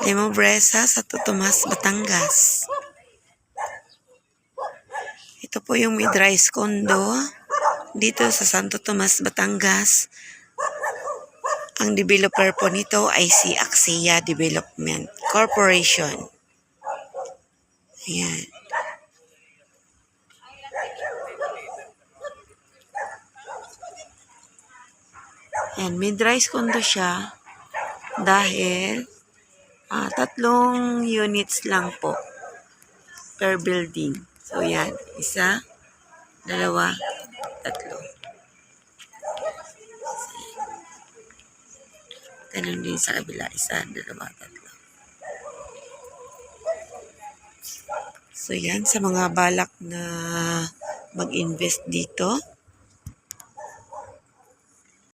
Demobresa, Santo Tomas, Batangas. Ito po yung mid-rise condo dito sa Santo Tomas, Batangas. Ang developer po nito ay si Axia Development Corporation. Ayan. Ayan, mid-rise condo siya dahil 3 units lang po per building. So, yan. 1, 2, 3. Ganun din sa kabila. 1, 2, 3. So, yan. Sa mga balak na mag-invest dito,